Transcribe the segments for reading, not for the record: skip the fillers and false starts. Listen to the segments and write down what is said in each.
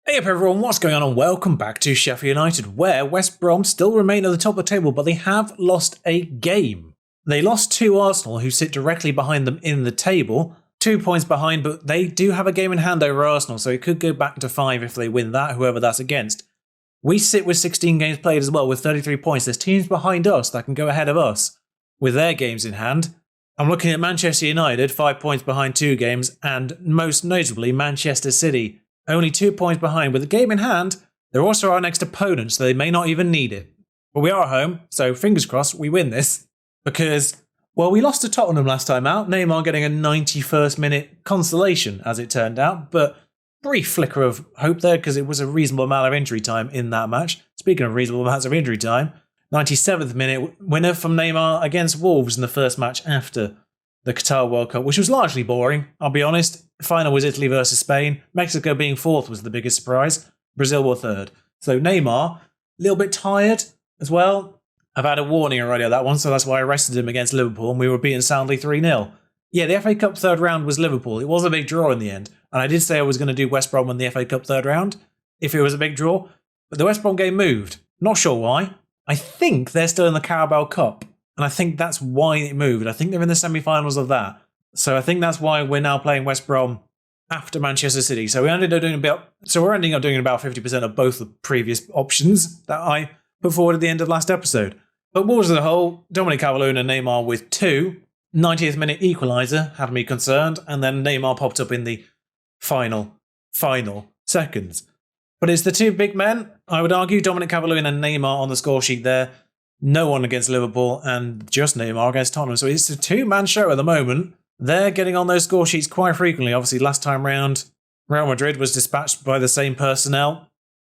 Hey up everyone, what's going on and welcome back to Sheffield United, where West Brom still remain at the top of the table, but they have lost a game. They lost to Arsenal, who sit directly behind them in the table, 2 points behind, but they do have a game in hand over Arsenal, so it could go back to 5 if they win that, whoever that's against. We sit with 16 games played as well, with 33 points. There's teams behind us that can go ahead of us with their games in hand. I'm looking at Manchester United, 5 points behind 2 games, and most notably Manchester City, only 2 points behind. With a game in hand, they're also our next opponent, so they may not even need it. But we are at home, so fingers crossed we win this. Because, well, we lost to Tottenham last time out, Neymar getting a 91st minute consolation, as it turned out. But brief flicker of hope there, because it was a reasonable amount of injury time in that match. Speaking of reasonable amounts of injury time, 97th minute winner from Neymar against Wolves in the first match after the Qatar World Cup, which was largely boring, I'll be honest. The final was Italy versus Spain. Mexico being fourth was the biggest surprise. Brazil were third. So Neymar, a little bit tired as well. I've had a warning already on that one, so that's why I rested him against Liverpool, and we were beaten soundly 3-0. Yeah, the FA Cup third round was Liverpool. It was a big draw in the end, and I did say I was going to do West Brom in the FA Cup third round, if it was a big draw, but the West Brom game moved. Not sure why. I think they're still in the Carabao Cup. And I think that's why it moved. I think they're in the semi-finals of that. So I think that's why we're now playing West Brom after Manchester City. So we're ending up doing about 50% of both the previous options that I put forward at the end of last episode. But Wolves as a whole, Dominic Calvert-Lewin and Neymar with 2. 90th minute equaliser had me concerned, and then Neymar popped up in the final seconds. But it's the two big men, I would argue, Dominic Calvert-Lewin and Neymar on the score sheet there. No one against Liverpool and just Neymar against Tottenham. So it's a two-man show at the moment. They're getting on those score sheets quite frequently. Obviously, last time round, Real Madrid was dispatched by the same personnel.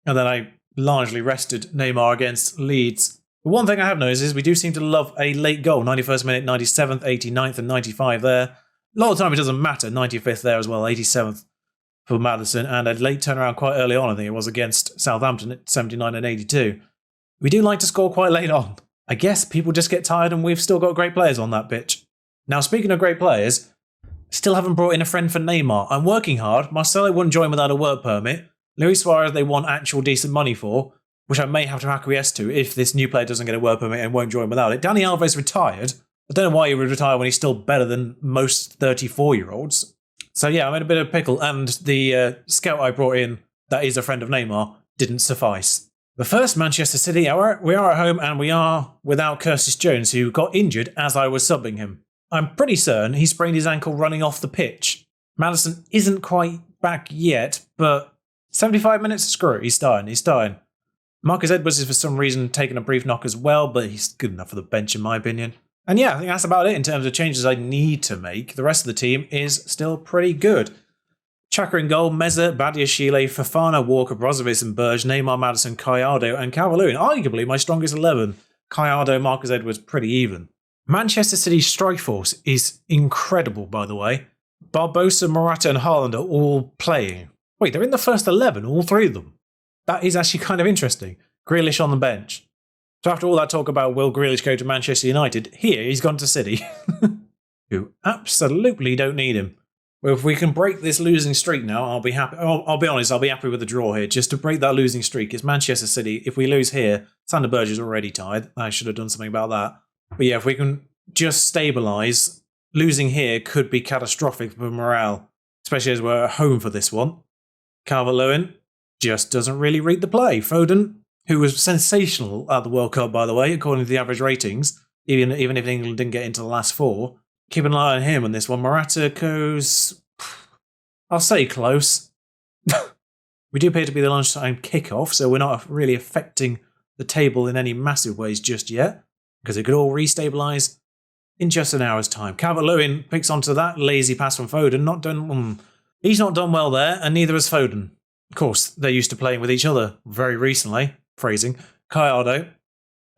And then I largely rested Neymar against Leeds. But one thing I have noticed is we do seem to love a late goal. 91st minute, 97th, 89th and 95 there. A lot of the time it doesn't matter. 95th there as well, 87th for Maddison. And a late turnaround quite early on, I think it was against Southampton at 79 and 82. We do like to score quite late on. I guess people just get tired and we've still got great players on that pitch. Now, speaking of great players, still haven't brought in a friend for Neymar. I'm working hard. Marcelo wouldn't join without a work permit. Luis Suarez they want actual decent money for, which I may have to acquiesce to if this new player doesn't get a work permit and won't join without it. Dani Alves retired. I don't know why he would retire when he's still better than most 34-year-olds. So yeah, I'm in a bit of a pickle, and the scout I brought in that is a friend of Neymar didn't suffice. But first, Manchester City, we are at home and we are without Curtis Jones, who got injured as I was subbing him. I'm pretty certain he sprained his ankle running off the pitch. Maddison isn't quite back yet, but 75 minutes, screw it, he's starting. Marcus Edwards is for some reason taking a brief knock as well, but he's good enough for the bench in my opinion. And yeah, I think that's about it in terms of changes I need to make. The rest of the team is still pretty good. Xhaka in goal, Meza, Badiashile, Fofana, Walker, Brozovic and Berge, Neymar, Maddison, Gallardo and Calvert-Lewin. Arguably my strongest 11. Gallardo, Marcus Edwards, pretty even. Manchester City's strike force is incredible, by the way. Barbosa, Morata and Haaland are all playing. Wait, they're in the first 11, all three of them. That is actually kind of interesting. Grealish on the bench. So after all that talk about will Grealish go to Manchester United, here he's gone to City. Who absolutely don't need him. Well, if we can break this losing streak now, I'll be happy. I'll be honest, I'll be happy with the draw here. Just to break that losing streak, it's Manchester City. If we lose here, Sander Berge is already tied. I should have done something about that. But yeah, if we can just stabilise, losing here could be catastrophic for morale, especially as we're at home for this one. Calvert-Lewin just doesn't really read the play. Foden, who was sensational at the World Cup, by the way, according to the average ratings, even if England didn't get into the last 4. Keep an eye on him on this one. Morata goes, I'll say close. We do appear to be the lunchtime kickoff, so we're not really affecting the table in any massive ways just yet, because it could all restabilise in just an hour's time. Calvert-Lewin picks onto that lazy pass from Foden. He's not done well there, and neither has Foden. Of course, they're used to playing with each other very recently. Phrasing. Gallardo.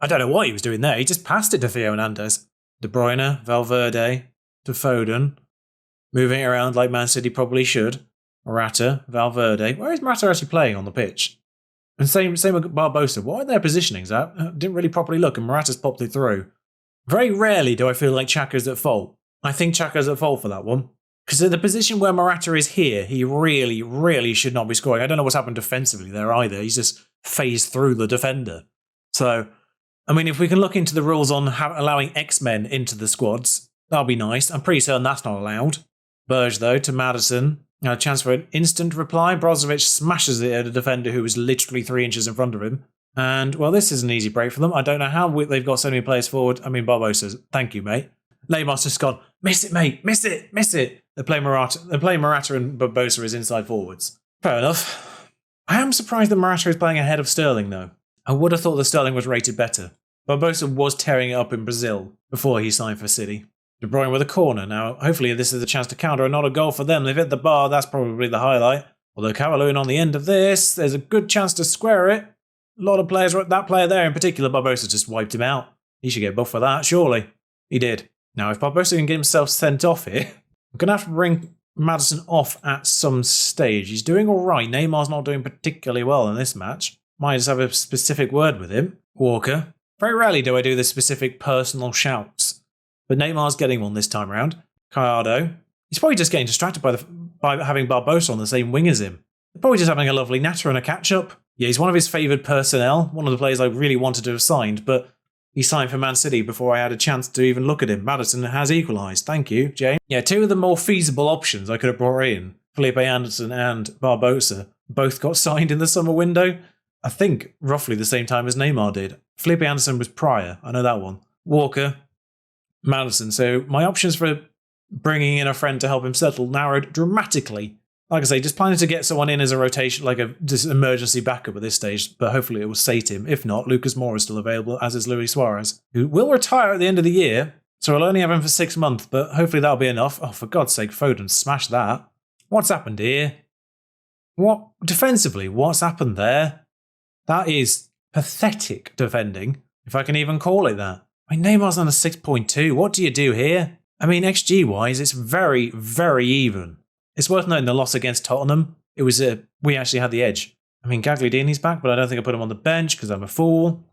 I don't know what he was doing there. He just passed it to Theo Hernandez. De Bruyne, Valverde, to Foden. Moving it around like Man City probably should. Morata, Valverde. Where is Morata actually playing on the pitch? And same with Barbosa. What are their positionings at? Didn't really properly look, and Morata's popped it through. Very rarely do I feel like Xhaka's at fault. I think Xhaka's at fault for that one. Because in the position where Morata is here, he really, really should not be scoring. I don't know what's happened defensively there either. He's just phased through the defender. So, I mean, if we can look into the rules on allowing X-Men into the squads, that'll be nice. I'm pretty certain that's not allowed. Berge, though, to Maddison. A chance for an instant reply. Brozovic smashes it at a defender who was literally 3 inches in front of him. And, well, this is an easy break for them. I don't know how they've got so many players forward. I mean, Barbosa's, thank you, mate. Neymar's just gone, miss it, mate, miss it, miss it. They play Morata and Barbosa as inside forwards. Fair enough. I am surprised that Morata is playing ahead of Sterling, though. I would have thought that Sterling was rated better. Barbosa was tearing it up in Brazil before he signed for City. De Bruyne with a corner. Now, hopefully this is a chance to counter and not a goal for them. They've hit the bar, that's probably the highlight. Although Calvert-Lewin on the end of this, there's a good chance to square it. A lot of players, that player there in particular, Barbosa just wiped him out. He should get buffed for that, surely. He did. Now, if Barbosa can get himself sent off here, I'm going to have to bring Maddison off at some stage. He's doing all right. Neymar's not doing particularly well in this match. Might just have a specific word with him. Walker. Very rarely do I do the specific personal shouts. But Neymar's getting one this time round. Gallardo. He's probably just getting distracted by having Barbosa on the same wing as him. They're probably just having a lovely natter and a catch-up. Yeah, he's one of his favoured personnel. One of the players I really wanted to have signed, but he signed for Man City before I had a chance to even look at him. Maddison has equalised. Thank you, James. Yeah, two of the more feasible options I could have brought in, Felipe Anderson and Barbosa, both got signed in the summer window. I think roughly the same time as Neymar did. Felipe Anderson was prior. I know that one. Walker, Maddison. So my options for bringing in a friend to help him settle narrowed dramatically. Like I say, just planning to get someone in as a rotation, like a just emergency backup at this stage, but hopefully it will sate him. If not, Lucas Moura is still available, as is Luis Suarez, who will retire at the end of the year, so I'll only have him for 6 months, but hopefully that'll be enough. Oh, for God's sake, Foden, smash that. What's happened here? What? Defensively, what's happened there? That is pathetic defending, if I can even call it that. I mean, Neymar's on a 6.2. What do you do here? I mean, XG-wise, it's very, very even. It's worth noting the loss against Tottenham. It was we actually had the edge. I mean, Gagliardini's back, but I don't think I put him on the bench because I'm a fool.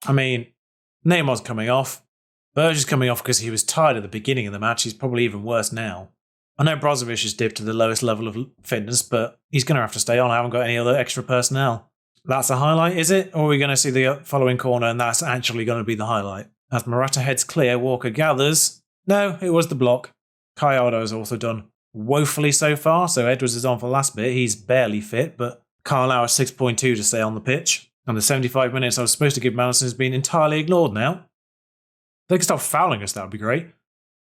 I mean, Neymar's coming off. Berge is coming off because he was tired at the beginning of the match. He's probably even worse now. I know Brozovic has dipped to the lowest level of fitness, but he's going to have to stay on. I haven't got any other extra personnel. That's a highlight, is it? Or are we going to see the following corner and that's actually going to be the highlight? As Morata heads clear, Walker gathers. No, it was the block. Gallardo has also done woefully so far, so Edwards is on for the last bit. He's barely fit, but Carlisle is 6.2 to stay on the pitch. And the 75 minutes I was supposed to give Maddison has been entirely ignored now. They can stop fouling us, that would be great.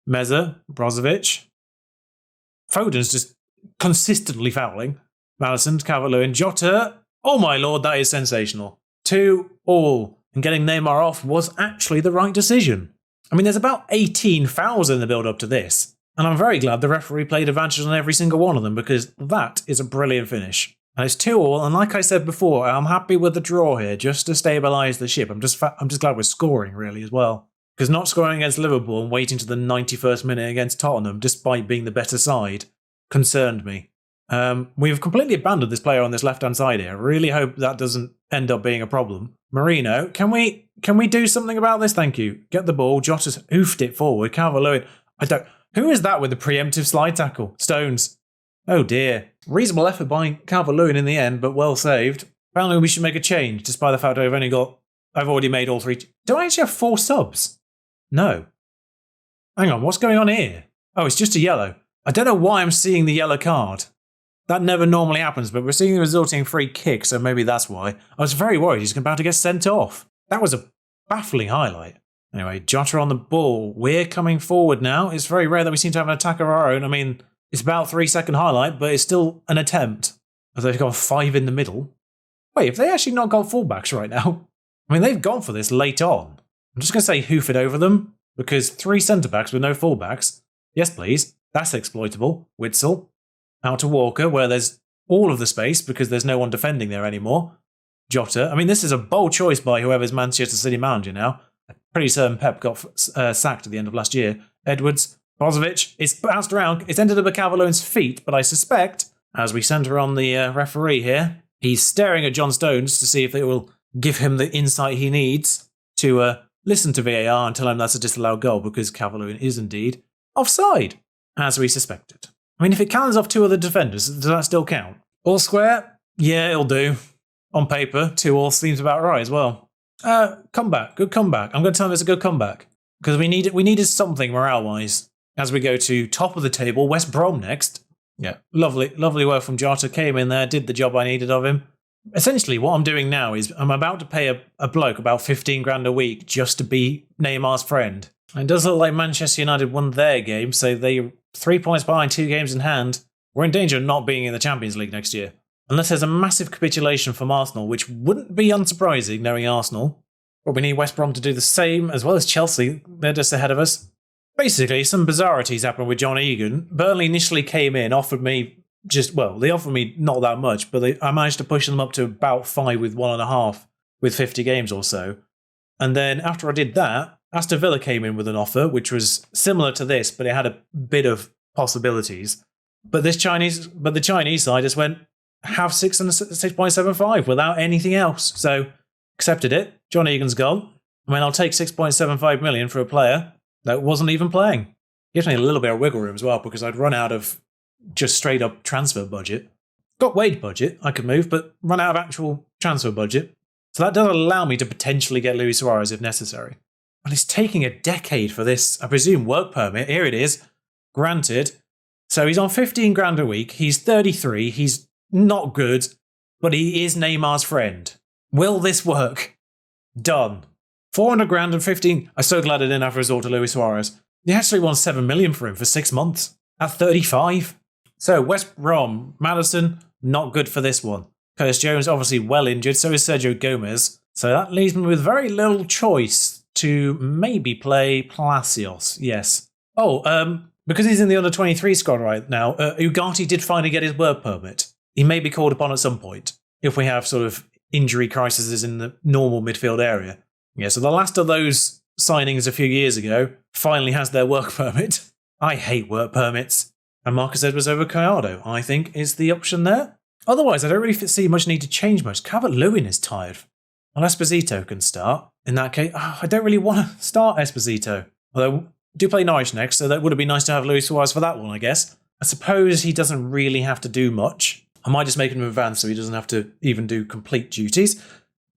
Meza, Brozovic. Foden's just consistently fouling. Maddison, Calvert-Lewin, Jota. Oh my lord, that is sensational. 2-2. And getting Neymar off was actually the right decision. I mean, there's about 18 fouls in the build-up to this. And I'm very glad the referee played advantage on every single one of them because that is a brilliant finish. And it's 2-2, and like I said before, I'm happy with the draw here just to stabilise the ship. I'm just glad we're scoring, really, as well. Because not scoring against Liverpool and waiting to the 91st minute against Tottenham, despite being the better side, concerned me. We've completely abandoned this player on this left-hand side here. I really hope that doesn't end up being a problem. Marino, can we do something about this? Thank you. Get the ball. Jota's oofed it forward. Calvert-Lewin, who is that with the preemptive slide tackle? Stones. Oh dear. Reasonable effort by Calvert-Lewin in the end, but well saved. Apparently we should make a change, despite the fact I've already made all 3. Do I actually have 4 subs? No. Hang on, what's going on here? Oh, it's just a yellow. I don't know why I'm seeing the yellow card. That never normally happens, but we're seeing the resulting free kick, so maybe that's why. I was very worried he's about to get sent off. That was a baffling highlight. Anyway, Jota on the ball. We're coming forward now. It's very rare that we seem to have an attack of our own. I mean, it's about 3-second highlight, but it's still an attempt. As they've got 5 in the middle. Wait, have they actually not got fullbacks right now? I mean, they've gone for this late on. I'm just going to say hoof it over them, because 3 centre-backs with no fullbacks. Yes, please. That's exploitable. Witsel. Out to Walker, where there's all of the space, because there's no one defending there anymore. Jota. I mean, this is a bold choice by whoever's Manchester City manager now. I'm pretty certain Pep got sacked at the end of last year. Edwards. Brozovic. It's bounced around. It's ended up at Calvert-Lewin's feet, but I suspect, as we centre on the referee here, he's staring at John Stones to see if it will give him the insight he needs to listen to VAR and tell him that's a disallowed goal, because Calvert-Lewin is indeed offside, as we suspected. I mean, if it calendars off 2 other defenders, does that still count? All square? Yeah, it'll do. On paper, 2 all seems about right as well. Comeback. Good comeback. I'm going to tell him it's a good comeback. Because we needed something morale-wise. As we go to top of the table, West Brom next. Yeah, lovely work from Jota. Came in there, did the job I needed of him. Essentially, what I'm doing now is I'm about to pay a bloke about 15 grand a week just to be Neymar's friend. And it does look like Manchester United won their game, so they 3 points behind, 2 games in hand. We're in danger of not being in the Champions League next year. Unless there's a massive capitulation from Arsenal, which wouldn't be unsurprising knowing Arsenal. But we need West Brom to do the same, as well as Chelsea. They're just ahead of us. Basically, some bizarrities happened with John Egan. Burnley initially came in, offered me they offered me not that much, but I managed to push them up to about 5 with 1.5 with 50 games or so. And then after I did that, Aston Villa came in with an offer, which was similar to this, but it had a bit of possibilities. But the Chinese side just went, have 6 and 6.75 without anything else. So accepted it. John Egan's gone. I mean, I'll take 6.75 million for a player that wasn't even playing. Gives me a little bit of wiggle room as well, because I'd run out of just straight up transfer budget. Got wage budget I could move, but run out of actual transfer budget. So that does allow me to potentially get Luis Suarez if necessary. But it's taking a decade for this, I presume, work permit. Here it is. Granted. So he's on 15 grand a week. He's 33. He's not good, but he is Neymar's friend. Will this work? Done. 400 grand and 15. I'm so glad I didn't have to resort to Luis Suarez. They actually won 7 million for him for 6 months at 35. So West Brom, Maddison, not good for this one. Curtis Jones obviously well injured, so is Sergio Gomez. So that leaves me with very little choice to maybe play Palacios. Yes. Because he's in the under-23 squad right now, Ugarte did finally get his work permit. He may be called upon at some point if we have sort of injury crises in the normal midfield area. Yeah, so the last of those signings a few years ago finally has their work permit. I hate work permits. And Marcus Edwards over Gallardo, I think, is the option there. Otherwise, I don't really see much need to change much. Calvert-Lewin is tired. Well, Esposito can start. In that case, I don't really want to start Esposito. Although, I do play Norwich next, so that would have been nice to have Luis Suarez for that one, I guess. I suppose he doesn't really have to do much. I might just make him advance so he doesn't have to even do complete duties.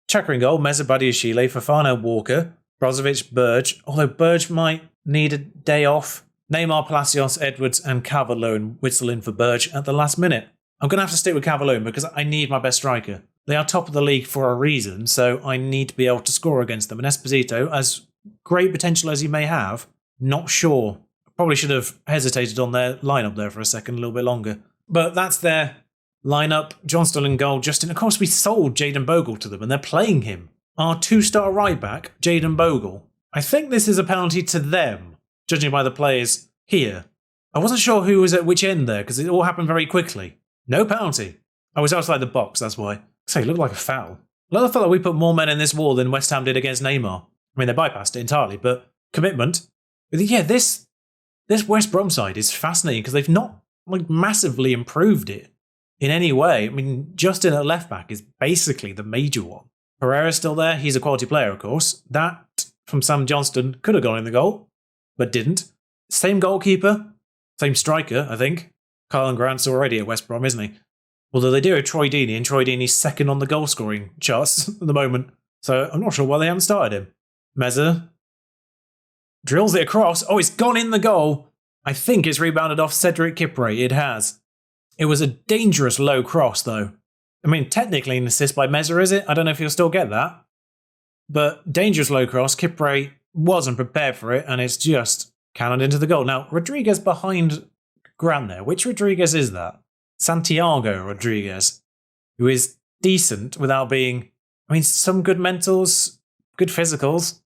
Checker in goal, Meza, Badiashile, Fofana, Walker, Brozovic, Burge. Although Burge might need a day off. Neymar, Palacios, Edwards, and Calvert-Lewin whistle in for Burge at the last minute. I'm going to have to stick with Calvert-Lewin because I need my best striker. They are top of the league for a reason, so I need to be able to score against them. And Esposito, as great potential as he may have, not sure. Probably should have hesitated on their lineup there for a second, a little bit longer. But that's their lineup. Johnston in goal, Justin. Of course, we sold Jayden Bogle to them, and they're playing him. Our 2-star right back, Jayden Bogle. I think this is a penalty to them, judging by the players here. I wasn't sure who was at which end there, because it all happened very quickly. No penalty. I was outside the box, that's why. So it looked like a foul. I felt like we put more men in this wall than West Ham did against Neymar. I mean, they bypassed it entirely, but commitment. But yeah, this West Brom side is fascinating because they've not massively improved it in any way. I mean, Justin at left back is basically the major one. Pereira's still there. He's a quality player, of course. That from Sam Johnston could have gone in the goal, but didn't. Same goalkeeper, same striker, I think. Carlin Grant's already at West Brom, isn't he? Although they do have Troy Deeney, and Troy Deeney's second on the goal-scoring charts at the moment. So I'm not sure why they haven't started him. Meza drills it across. Oh, it's gone in the goal. I think it's rebounded off Cedric Kipre. It has. It was a dangerous low cross, though. I mean, technically an assist by Meza, is it? I don't know if he'll still get that. But dangerous low cross. Kipre wasn't prepared for it, and it's just cannoned into the goal. Now, Rodriguez behind Grant there. Which Rodriguez is that? Santiago Rodriguez, who is decent without being... I mean, some good mentals, good physicals.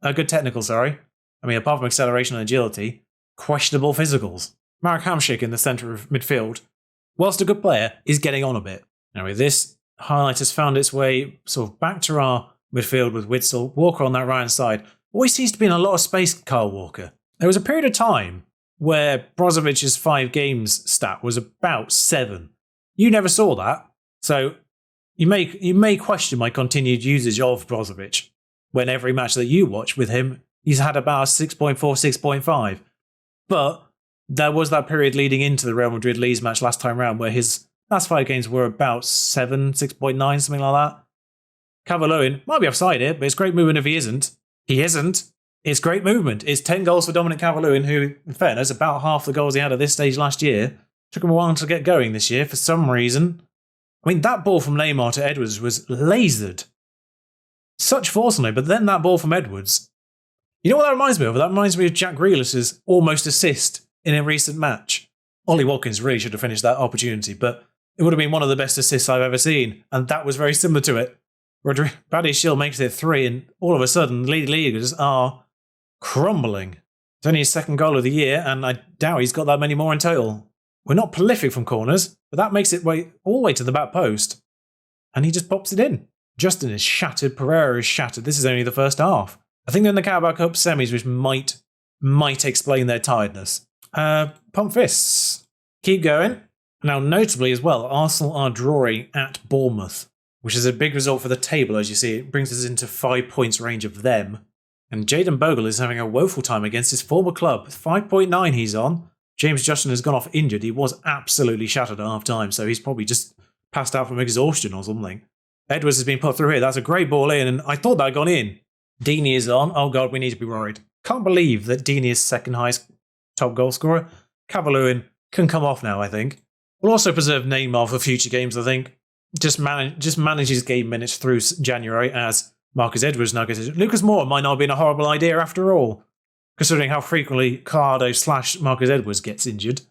Good technicals, sorry. I mean, apart from acceleration and agility, questionable physicals. Marek Hamšík in the centre of midfield, whilst a good player, is getting on a bit. Anyway, this highlight has found its way sort of back to our midfield with Witsel. Walker on that right-hand side. Always seems to be in a lot of space, Kyle Walker. There was a period of time where Brozovic's 5 games stat was about 7. You never saw that. So you may question my continued usage of Brozovic when every match that you watch with him, he's had about a 6.4, 6.5. But there was that period leading into the Real Madrid-Leeds match last time round where his last 5 games were about 6.9, something like that. Calvert-Lewin might be offside here, but it's great movement if he isn't. He isn't. It's great movement. It's 10 goals for Dominic Calvert-Lewin, who, in fairness, about half the goals he had at this stage last year. Took him a while to get going this year for some reason. I mean, that ball from Neymar to Edwards was lasered. Such force on it, but then that ball from Edwards. You know what that reminds me of? That reminds me of Jack Grealish's almost assist in a recent match. Ollie Watkins really should have finished that opportunity, but it would have been one of the best assists I've ever seen, and that was very similar to it. Badiashile makes it 3, and all of a sudden, the lead leaguers are crumbling. It's only his 2nd goal of the year, and I doubt he's got that many more in total. We're not prolific from corners, but that makes it all the way to the back post. And he just pops it in. Justin is shattered, Pereira is shattered. This is only the first half. I think they're in the Carabao Cup semis, which might explain their tiredness. Pump fists. Keep going. Now, notably as well, Arsenal are drawing at Bournemouth, which is a big result for the table, as you see. It brings us into 5 points range of them. And Jayden Bogle is having a woeful time against his former club. 5.9 he's on. James Justin has gone off injured. He was absolutely shattered at half-time, so he's probably just passed out from exhaustion or something. Edwards has been put through here. That's a great ball in, and I thought that had gone in. Deeney is on. Oh, God, we need to be worried. Can't believe that Deeney is 2nd highest top goal scorer. Calvert-Lewin can come off now, I think. We'll also preserve Neymar for future games, I think. Just manage his game minutes through January as Marcus Edwards now gets it. Lucas Moura might not have been a horrible idea after all, considering how frequently Collado / Marcus Edwards gets injured.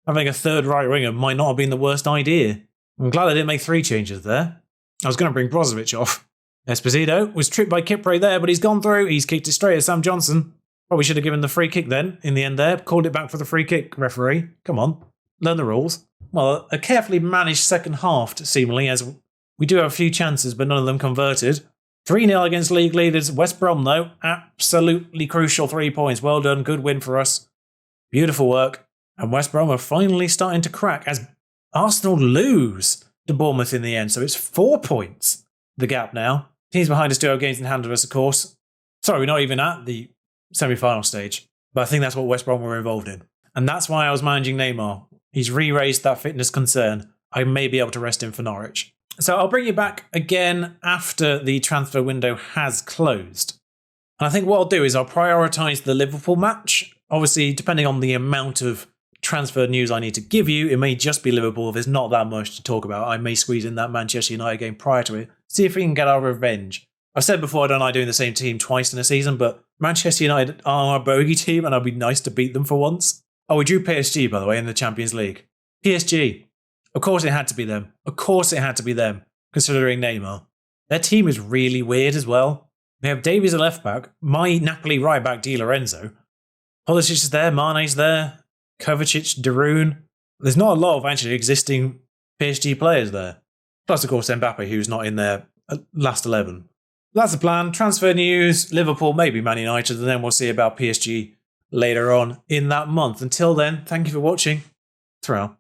Having a 3rd right winger might not have been the worst idea. I'm glad I didn't make 3 changes there. I was going to bring Brozovic off. Esposito was tripped by Kipre there, but he's gone through. He's kicked it straight at Sam Johnson. Probably should have given the free kick then, in the end there. Called it back for the free kick, referee. Come on, learn the rules. Well, a carefully managed second half, seemingly, as we do have a few chances, but none of them converted. 3-0 against league leaders. West Brom, though, absolutely crucial 3 points. Well done, good win for us. Beautiful work. And West Brom are finally starting to crack as Arsenal lose to Bournemouth in the end. So it's 4 points, the gap now. Teams behind us do have games in hand of us, of course. Sorry, we're not even at the semi-final stage. But I think that's what West Brom were involved in. And that's why I was managing Neymar. He's re-raised that fitness concern. I may be able to rest him for Norwich. So I'll bring you back again after the transfer window has closed. And I think what I'll do is I'll prioritise the Liverpool match. Obviously, depending on the amount of transfer news I need to give you, it may just be Liverpool. If there's not that much to talk about, I may squeeze in that Manchester United game prior to it. See if we can get our revenge. I've said before I don't like doing the same team twice in a season, but Manchester United are our bogey team and I'd be nice to beat them for once. Oh, we drew PSG, by the way, in the Champions League. PSG. Of course it had to be them. Of course it had to be them, considering Neymar. Their team is really weird as well. They have Davies at left back, my Napoli right back Di Lorenzo. Pulisic is there, Mane's there, Kovacic, Darun. There's not a lot of actually existing PSG players there. Plus, of course, Mbappe, who's not in their last 11. That's the plan. Transfer news, Liverpool, maybe Man United, and then we'll see about PSG later on in that month. Until then, thank you for watching. Ta-ra.